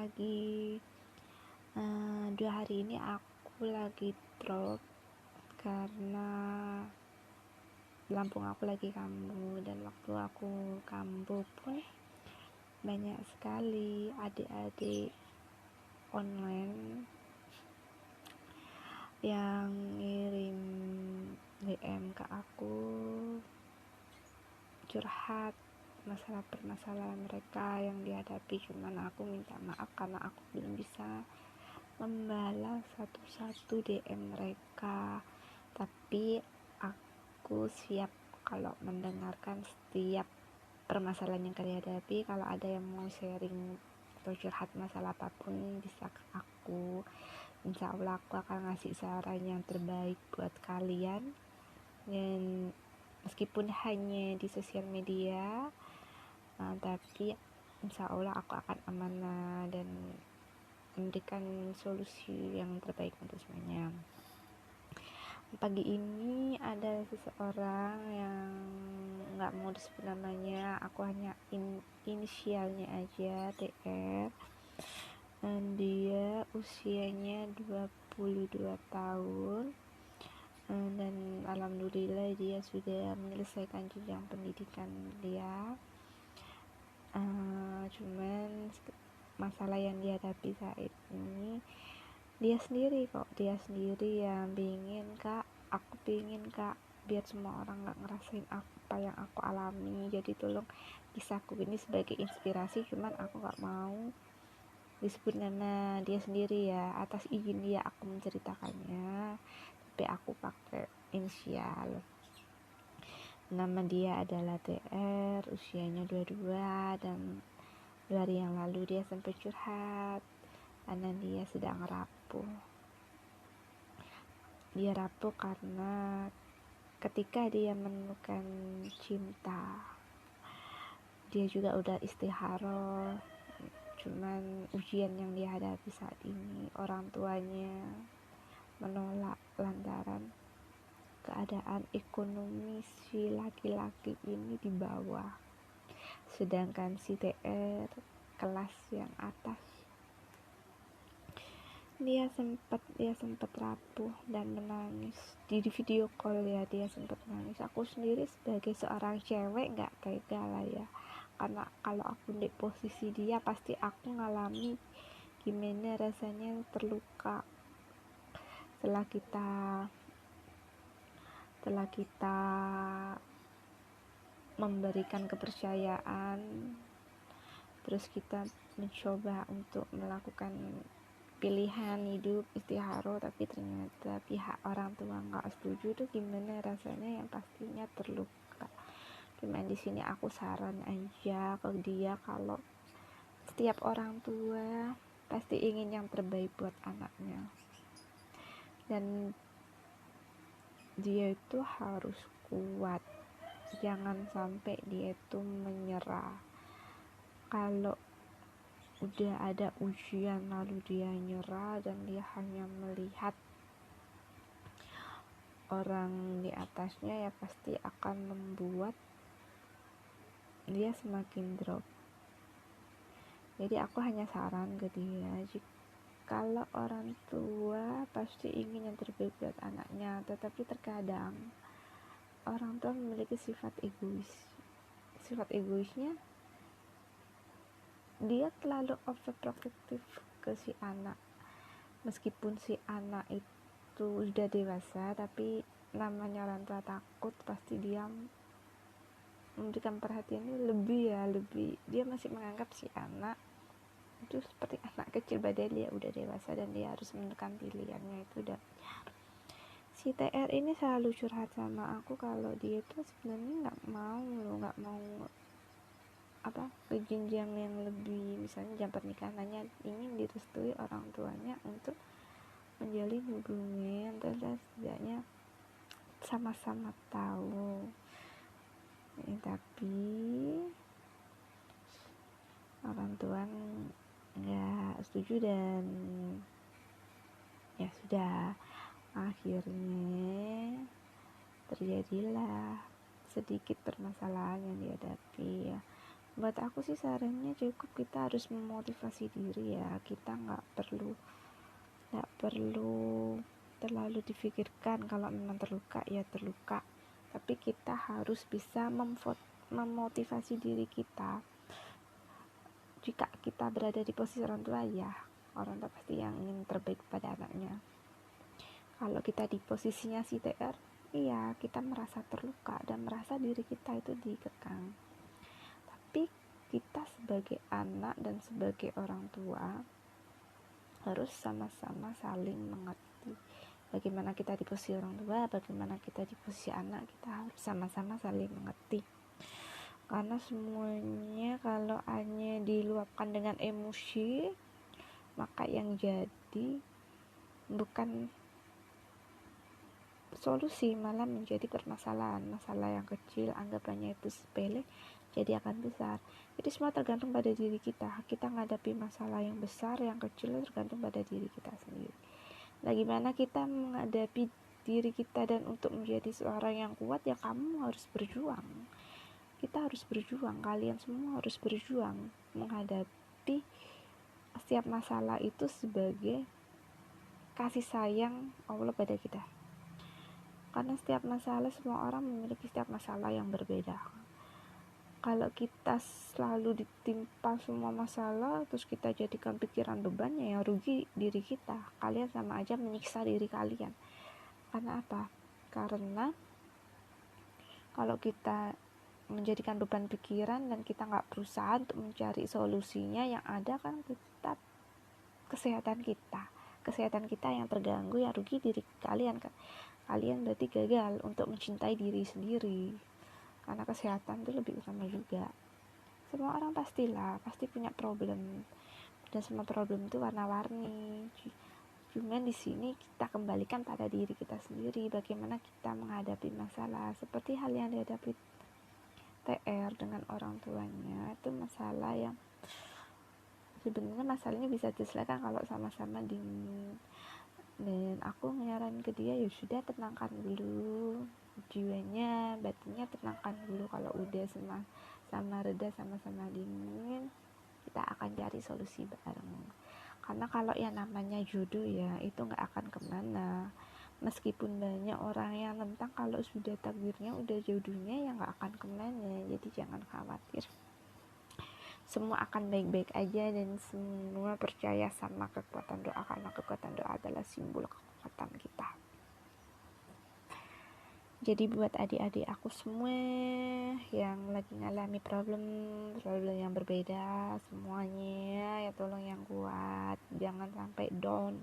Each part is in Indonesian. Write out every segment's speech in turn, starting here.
lagi 2 hari ini aku lagi drop karena Lampung aku lagi kambuh, dan waktu aku kambuh pun banyak sekali adik-adik online yang ngirim DM ke aku curhat masalah permasalahan mereka yang dihadapi. Cuman aku minta maaf karena aku belum bisa membalas satu-satu DM mereka, tapi aku siap kalau mendengarkan setiap permasalahan yang kalian hadapi. Kalau ada yang mau sharing atau curhat masalah apapun, bisa ke aku. Insya Allah aku akan ngasih saran yang terbaik buat kalian, dan meskipun hanya di sosial media, tapi insya Allah aku akan amanah dan memberikan solusi yang terbaik untuk semuanya. Pagi ini ada seseorang yang nggak mau disebut namanya, aku hanya inisialnya aja, TR. Dan dia usianya 22 tahun, dan alhamdulillah dia sudah menyelesaikan jenjang pendidikan dia. Cuman masalah yang dihadapi saat ini dia sendiri yang aku pingin kak biar semua orang gak ngerasain apa yang aku alami. Jadi tolong kisahku ini sebagai inspirasi, cuman aku gak mau disebut nama dia sendiri ya. Atas izin dia aku menceritakannya, tapi aku pakai inisial. Nama dia adalah TR, usianya 22, dan 2 hari yang lalu dia sempat curhat karena dia sedang rapuh. Dia rapuh karena ketika dia menemukan cinta, dia juga udah istikharah, cuman ujian yang dihadapi saat ini orang tuanya menolak lantaran keadaan ekonomi si laki-laki ini di bawah, sedangkan si TR kelas yang atas. Dia sempat rapuh dan menangis di video call ya. Dia sempat nangis. Aku sendiri sebagai seorang cewek nggak tega lah ya, karena kalau aku di posisi dia pasti aku ngalami gimana rasanya terluka setelah kita memberikan kepercayaan, terus kita mencoba untuk melakukan pilihan hidup istikharah, tapi ternyata pihak orang tua nggak setuju. Tuh gimana rasanya, yang pastinya terluka. Cuman di sini aku saran aja ke dia, kalau setiap orang tua pasti ingin yang terbaik buat anaknya, dan dia itu harus kuat, jangan sampai dia itu menyerah. Kalau udah ada ujian lalu dia nyerah dan dia hanya melihat orang di atasnya, ya pasti akan membuat dia semakin drop. Jadi aku hanya saran ke dia, kalau orang tua pasti ingin yang terbaik buat anaknya, tetapi terkadang orang tua memiliki sifat egoisnya, dia terlalu overprotective ke si anak. Meskipun si anak itu sudah dewasa, tapi namanya orang tua takut, pasti dia memberikan perhatiannya lebih. Dia masih menganggap si anak itu seperti anak kecil, padahal dia udah dewasa dan dia harus menentukan pilihannya. Itu udah. Si TR ini selalu curhat sama aku kalau dia itu sebenarnya nggak mau ke jenjang yang lebih, misalnya jam pernikahan, hanya ingin direstui orang tuanya untuk menjalin hubungan, terus setidaknya sama-sama tahu. Tapi orang tua nggak setuju, dan ya sudah, akhirnya terjadilah sedikit permasalahan yang dihadapi ya. Buat aku sih sarannya cukup kita harus memotivasi diri ya. Kita nggak perlu terlalu difikirkan. Kalau memang terluka ya terluka, tapi kita harus bisa memotivasi diri kita. Jika kita berada di posisi orang tua, ya orang tua pasti yang ingin terbaik pada anaknya. Kalau kita di posisinya si TR, iya kita merasa terluka dan merasa diri kita itu dikekang. Tapi kita sebagai anak dan sebagai orang tua harus sama-sama saling mengerti. Bagaimana kita di posisi orang tua, bagaimana kita di posisi anak, kita harus sama-sama saling mengerti. Karena semuanya kalau hanya diluapkan dengan emosi, maka yang jadi bukan solusi, malah menjadi permasalahan. Masalah yang kecil anggapannya itu sepele, jadi akan besar. Jadi semua tergantung pada diri kita. Kita menghadapi masalah yang besar, yang kecil tergantung pada diri kita sendiri. Nah, gimana kita menghadapi diri kita dan untuk menjadi seorang yang kuat, ya kamu harus berjuang. Kita harus berjuang, kalian semua harus berjuang menghadapi setiap masalah itu sebagai kasih sayang Allah pada kita. Karena setiap masalah, semua orang memiliki setiap masalah yang berbeda. Kalau kita selalu ditimpa semua masalah, terus kita jadikan pikiran beban, ya yang rugi diri kita. Kalian sama aja menyiksa diri kalian. Karena apa? Karena kalau kita menjadikan beban pikiran dan kita nggak berusaha untuk mencari solusinya, yang ada kan tetap kesehatan kita yang terganggu, ya rugi diri kalian kan. Kalian berarti gagal untuk mencintai diri sendiri, karena kesehatan itu lebih utama juga. Semua orang pasti punya problem, dan semua problem itu warna-warni. Cuman di sini kita kembalikan pada diri kita sendiri, bagaimana kita menghadapi masalah. Seperti hal yang dihadapi TR dengan orang tuanya, itu masalah yang sebenarnya masalahnya bisa diselesaikan kalau sama-sama dingin. Dan aku nyaranin ke dia, ya sudah tenangkan dulu jiwanya, batinnya tenangkan dulu. Kalau udah sama reda, sama-sama dingin, kita akan cari solusi bareng. Karena kalau yang namanya jodoh ya itu nggak akan kemana. Meskipun banyak orang yang nentang, kalau sudah takdirnya udah jodohnya ya nggak akan kemana. Jadi jangan khawatir, semua akan baik-baik aja, dan semua percaya sama kekuatan doa, karena kekuatan doa adalah simbol kekuatan kita. Jadi buat adik-adik aku semua yang lagi ngalami problem yang berbeda, semuanya ya tolong yang kuat, jangan sampai down.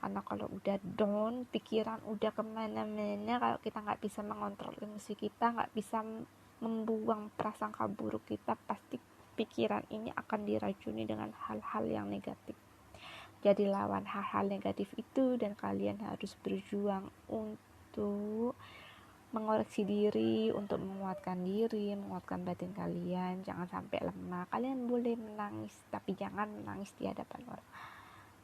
Karena kalau udah down, pikiran udah kemana-mana. Kalau kita nggak bisa mengontrol emosi kita, nggak bisa membuang prasangka buruk kita, pasti pikiran ini akan diracuni dengan hal-hal yang negatif. Jadi lawan hal-hal negatif itu, dan kalian harus berjuang untuk mengoreksi diri, untuk menguatkan diri, menguatkan batin kalian. Jangan sampai lemah. Kalian boleh menangis, tapi jangan menangis di hadapan orang.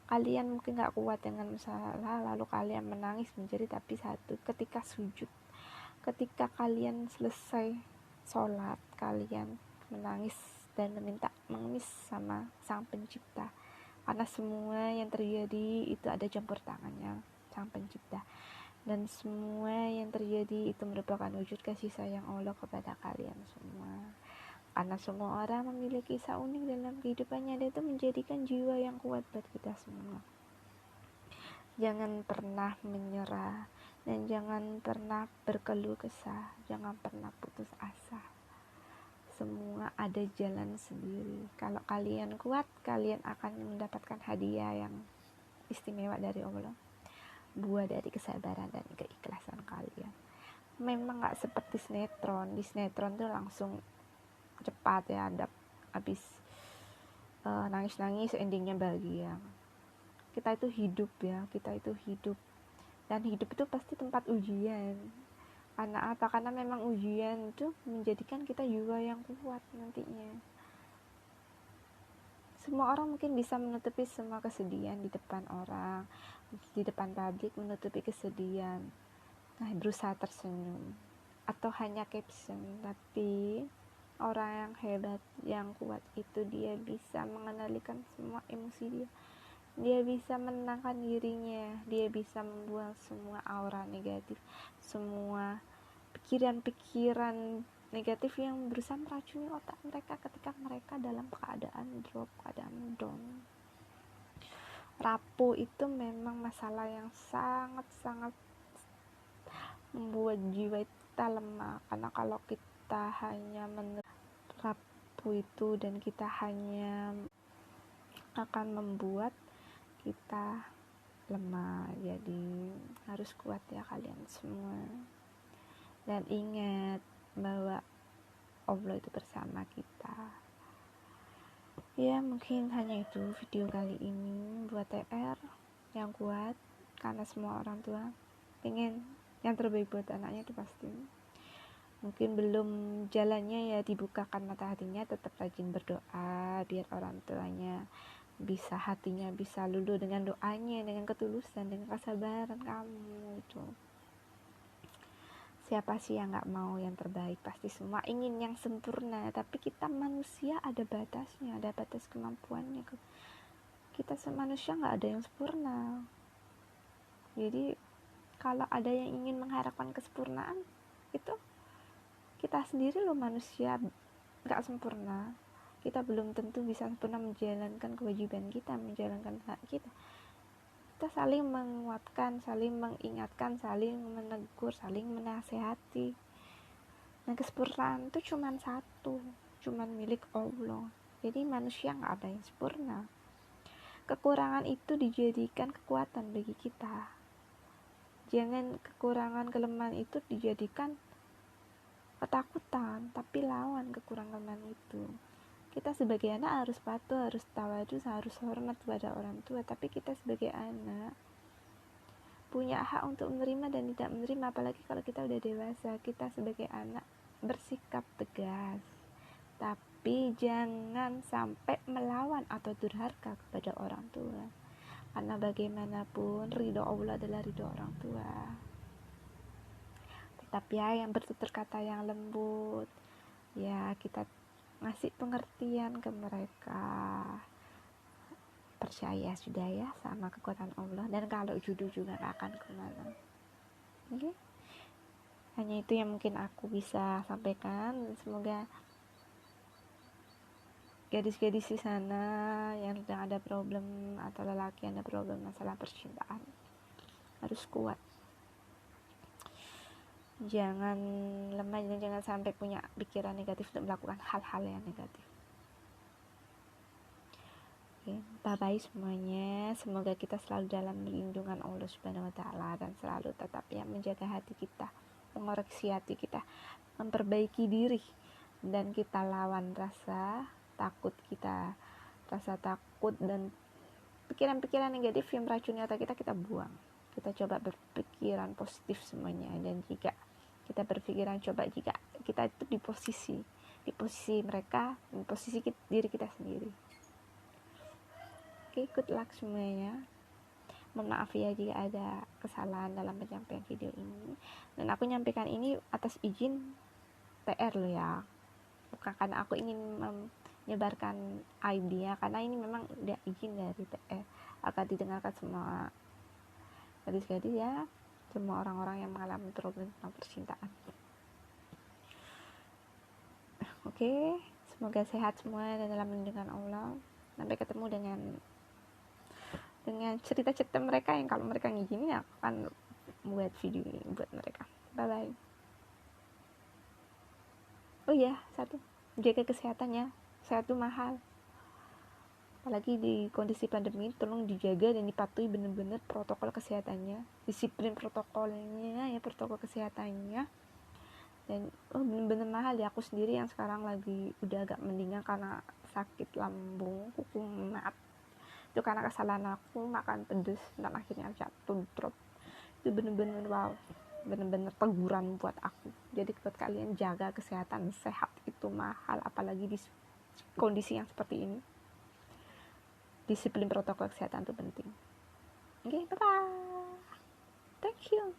Kalian mungkin gak kuat dengan masalah, lalu kalian menangis menjadi, tapi satu ketika sujud, ketika kalian selesai sholat, kalian menangis dan mengemis sama Sang Pencipta. Karena semua yang terjadi itu ada campur tangannya Sang Pencipta, dan semua yang terjadi itu merupakan wujud kasih sayang Allah kepada kalian semua. Karena semua orang memiliki kisah unik dalam kehidupannya, dan itu menjadikan jiwa yang kuat buat kita semua. Jangan pernah menyerah, dan jangan pernah berkeluh kesah, jangan pernah putus asa. Semua ada jalan sendiri. Kalau kalian kuat, kalian akan mendapatkan hadiah yang istimewa dari Allah, buah dari kesabaran dan keikhlasan kalian. Memang gak seperti sinetron. Di sinetron tuh langsung cepat ya, habis nangis-nangis endingnya bahagia. Kita itu hidup ya, dan hidup itu pasti tempat ujian. Karena apa? Karena memang ujian itu menjadikan kita jiwa yang kuat nantinya. Semua orang mungkin bisa menutupi semua kesedihan di depan orang, di depan publik, menutupi kesedihan, berusaha tersenyum atau hanya caption. Tapi Orang yang hebat, yang kuat itu dia bisa mengendalikan semua emosi dia. Dia bisa menenangkan dirinya, dia bisa membuang semua aura negatif, semua pikiran-pikiran negatif yang berusaha meracuni otak mereka ketika mereka dalam keadaan drop, keadaan down. Rapuh itu memang masalah yang sangat-sangat membuat jiwa kita lemah, karena kalau kita hanya rapuh itu dan kita hanya akan membuat kita lemah. Jadi harus kuat ya kalian semua, dan ingat bahwa Allah itu bersama kita. Ya mungkin hanya itu video kali ini. Buat TR yang kuat, karena semua orang tua pengen yang terbaik buat anaknya itu pasti. Mungkin belum jalannya ya dibukakan mata hatinya, tetap rajin berdoa biar orang tuanya bisa, hatinya bisa luluh dengan doanya, dengan ketulusan, dengan kesabaran kamu itu. Siapa sih yang gak mau yang terbaik? Pasti semua ingin yang sempurna, tapi kita manusia ada batasnya, ada batas kemampuannya. Kita manusia gak ada yang sempurna. Jadi kalau ada yang ingin mengharapkan kesempurnaan, itu kita sendiri loh manusia gak sempurna. Kita belum tentu bisa sempurna menjalankan kewajiban kita, menjalankan hak kita. Kita saling menguatkan, saling mengingatkan, saling menegur, saling menasehati. Nah kesempurnaan itu cuma satu, cuma milik Allah. Jadi manusia gak ada yang sempurna. Kekurangan itu dijadikan kekuatan bagi kita. Jangan kekurangan, kelemahan itu dijadikan ketakutan, tapi lawan kekurangan itu. Kita sebagai anak harus patuh, harus tawadhu, harus hormat kepada orang tua, tapi kita sebagai anak punya hak untuk menerima dan tidak menerima. Apalagi kalau kita udah dewasa, kita sebagai anak bersikap tegas, tapi jangan sampai melawan atau durhaka kepada orang tua, karena bagaimanapun ridho Allah adalah ridho orang tua. Tetap ya yang bertutur kata yang lembut, ya kita ngasih pengertian ke mereka, percaya sudah ya sama kekuatan Allah, dan kalau jodoh juga gak akan kemana. Oke? Hanya itu yang mungkin aku bisa sampaikan. Semoga gadis-gadis di sana yang sedang ada problem, atau lelaki yang ada problem masalah percintaan, harus kuat, jangan lemah, dan jangan sampai punya pikiran negatif untuk melakukan hal-hal yang negatif. Bye bye semuanya. Semoga kita selalu dalam lindungan Allah Subhanahu wa taala, dan selalu tetap ya menjaga hati kita, mengoreksi hati kita, memperbaiki diri, dan kita lawan rasa takut kita, rasa takut dan pikiran-pikiran negatif yang meracuni otak kita, kita buang. Kita coba berpikiran positif semuanya, dan jika kita berpikiran, coba jika kita itu di posisi mereka, di posisi diri kita sendiri. Oke, good luck semuanya. Mohon maaf ya jika ada kesalahan dalam penyampaian video ini, dan aku nyampaikan ini atas izin TR lo ya, bukan karena aku ingin menyebarkan idea, karena ini memang udah izin dari TR agar didengarkan semua gadis-gadis ya, semua orang-orang yang mengalami problem tentang percintaan. Oke, semoga sehat semua dan dalam lindungan Allah. Sampai ketemu dengan cerita-cerita mereka yang kalau mereka ngizinin aku akan buat video ini buat mereka. Bye bye. Oh iya, satu, jaga kesehatannya. Sehat itu mahal, apalagi di kondisi pandemi. Tolong dijaga dan dipatuhi benar-benar protokol kesehatannya, disiplin protokolnya ya, protokol kesehatannya. Dan benar-benar mahal ya. Aku sendiri yang sekarang lagi udah agak mendingan karena sakit lambung, kuku mat, itu karena kesalahan aku makan pedes dan akhirnya jatuh drop. Itu bener-bener wow, bener-bener teguran buat aku. Jadi buat kalian, jaga kesehatan. Sehat itu mahal, apalagi di kondisi yang seperti ini. Disiplin protokol kesehatan itu penting. Oke, bye bye, thank you.